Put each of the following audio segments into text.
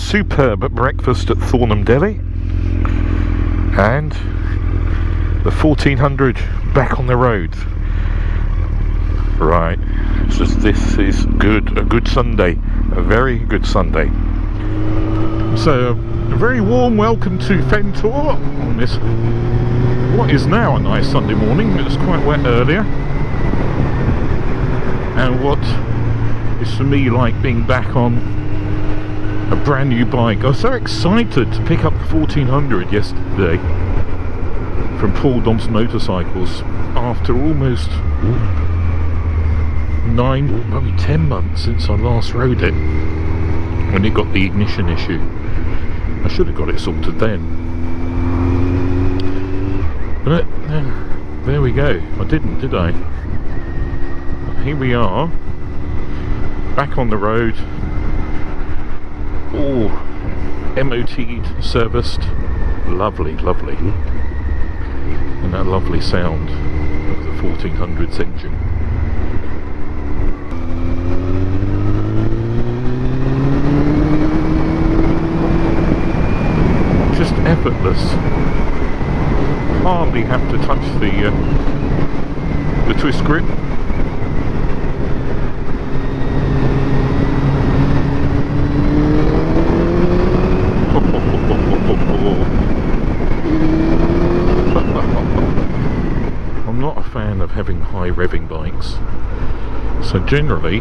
superb breakfast at Thornham Deli, and the 1400 back on the road. Right, so this is good, a good Sunday, a very good Sunday. So a very warm welcome to Fentor on this, what is now a nice Sunday morning. It was quite wet earlier, and what is for me like being back on a brand new bike. I was so excited to pick up the 1400 yesterday from Paul Dobbs Motorcycles after almost 9, maybe 10 months since I last rode it, when it got the ignition issue. I should have got it sorted then, but there we go. I didn't, did I? But here we are, back on the road, all MOT'd, serviced. Lovely, lovely. And that lovely sound of the 1400's engine. Just effortless. Hardly have to touch the twist grip. I'm not a fan of having high revving bikes, so generally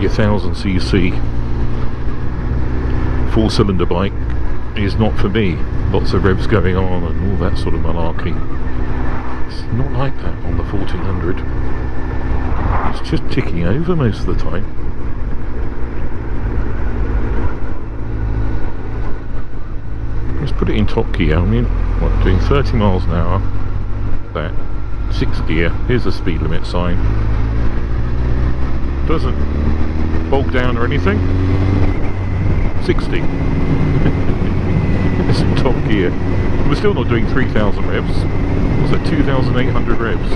your 1000cc 4-cylinder bike is not for me. Lots of revs going on and all that sort of malarkey. It's not like that on the 1400. It's just ticking over most of the time. Let's put it in top gear. I mean, what, doing 30 miles an hour, that 6th gear, here's the speed limit sign, doesn't bog down or anything. 60. It's in top gear. We're still not doing 3,000 revs. What's that, 2,800 revs?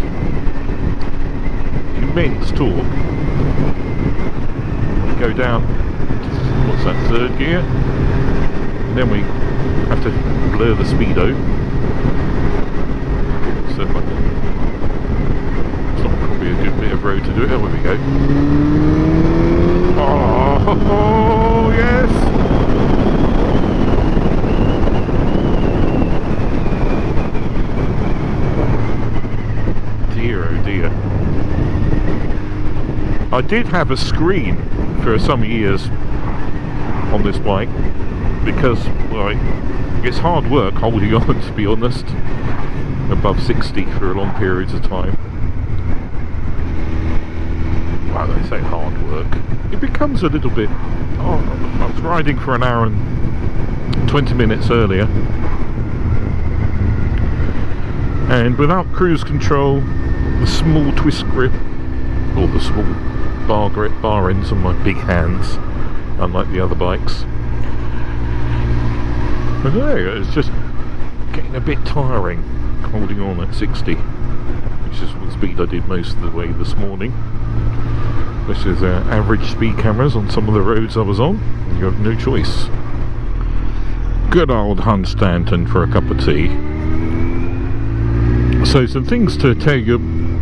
Immense torque. Go down, what's that, 3rd gear? And then we have to blur the speedo. So it's not probably a good bit of road to do it. Oh, there we go. Oh, yes! Dear, oh dear. I did have a screen for some years on this bike, because, well, it's hard work holding on, to be honest, above 60 for long periods of time. Well, they say hard work. It becomes a little bit... Oh, I was riding for an hour and 20 minutes earlier, and without cruise control, the small twist grip, or the small bar grip, bar ends on my big hands, unlike the other bikes. But no, it's just getting a bit tiring holding on at 60, which is the speed I did most of the way this morning. This is average speed cameras on some of the roads I was on. You have no choice. Good old Hunt Stanton for a cup of tea. So some things to tell you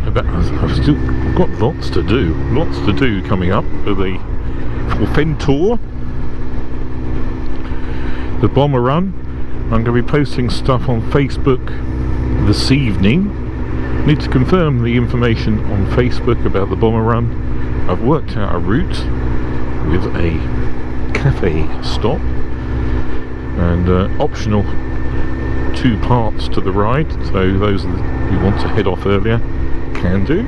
about. I've got lots to do coming up for Fentor, the bomber run. I'm going to be posting stuff on Facebook this evening. Need to confirm the information on Facebook about the bomber run. I've worked out a route with a cafe stop and optional 2 parts to the ride, so those who want to head off earlier can do.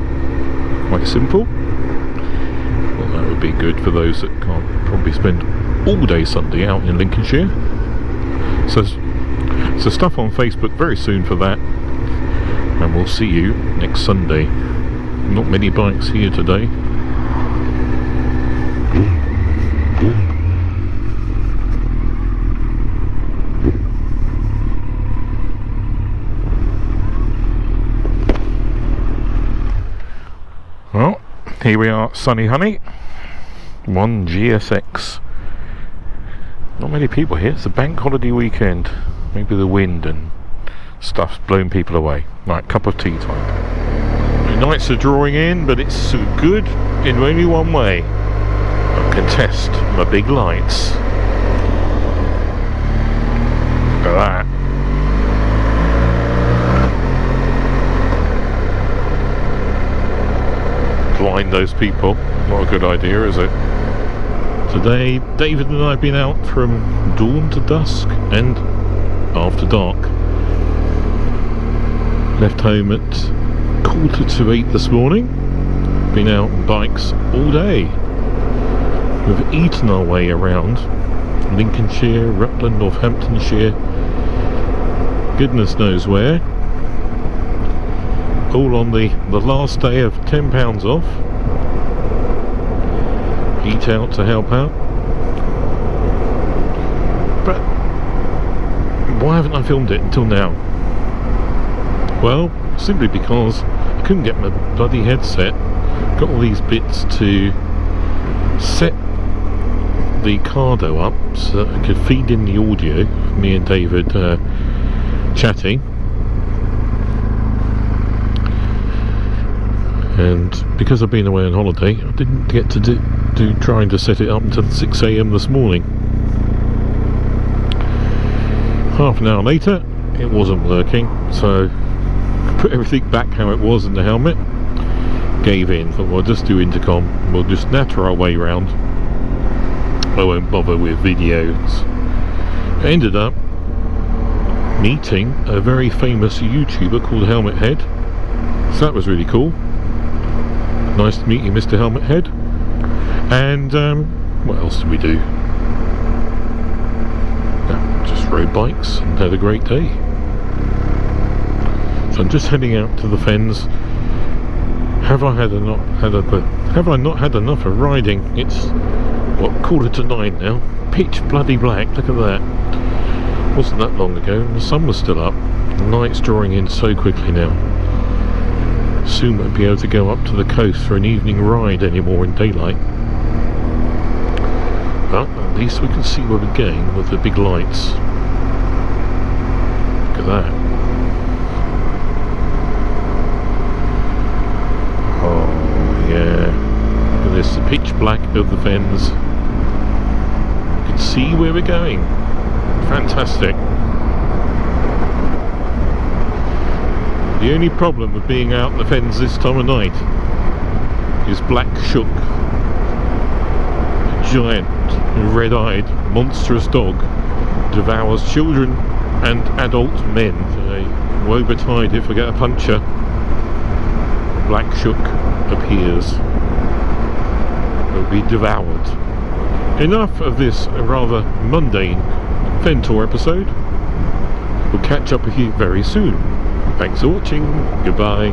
Quite simple. Well, that would be good for those that can't probably spend all day Sunday out in Lincolnshire. So stuff on Facebook very soon for that, and we'll see you next Sunday. Not many bikes here today. Well, here we are, Sunny Honey, one GSX Not many people here. It's a bank holiday weekend. Maybe the wind and stuff's blowing people away. Right, cup of tea time. The nights are drawing in, but it's good in only one way. I can test my big lights. Look at that. Blind those people. Not a good idea, is it? Today, David and I have been out from dawn to dusk and after dark. Left home at 7:45 this morning. Been out on bikes all day. We've eaten our way around Lincolnshire, Rutland, Northamptonshire, goodness knows where. All on the last day of £10 off. Eat out to help out. But why haven't I filmed it until now? Well, simply because I couldn't get my bloody headset. Got all these bits to set the Cardo up so that I could feed in the audio of me and David chatting. And because I've been away on holiday, I didn't get to do trying to set it up until 6 AM this morning. Half an hour later, it wasn't working, so I put everything back how it was in the helmet. Gave in, thought we'll just do intercom, we'll just natter our way round. I won't bother with videos. I ended up meeting a very famous YouTuber called Helmet Head, so that was really cool. Nice to meet you, Mr. Helmet Head. And what else did we do? Just rode bikes and had a great day. So I'm just heading out to the fens. Have I not had enough of riding? It's what, 8:45 now. Pitch bloody black. Look at that. Wasn't that long ago, and the sun was still up. The night's drawing in so quickly now. Soon won't be able to go up to the coast for an evening ride anymore in daylight. But at least we can see where we're going with the big lights. Look at that. Oh yeah. Look at this, the pitch black of the fens. You can see where we're going. Fantastic. The only problem with being out in the fens this time of night is Black Shook. A giant, red-eyed, monstrous dog devours children and adult men. Woe betide if I get a puncture. Black Shook appears. Will be devoured. Enough of this rather mundane fen tour episode. We'll catch up with you very soon. Thanks for watching. Goodbye.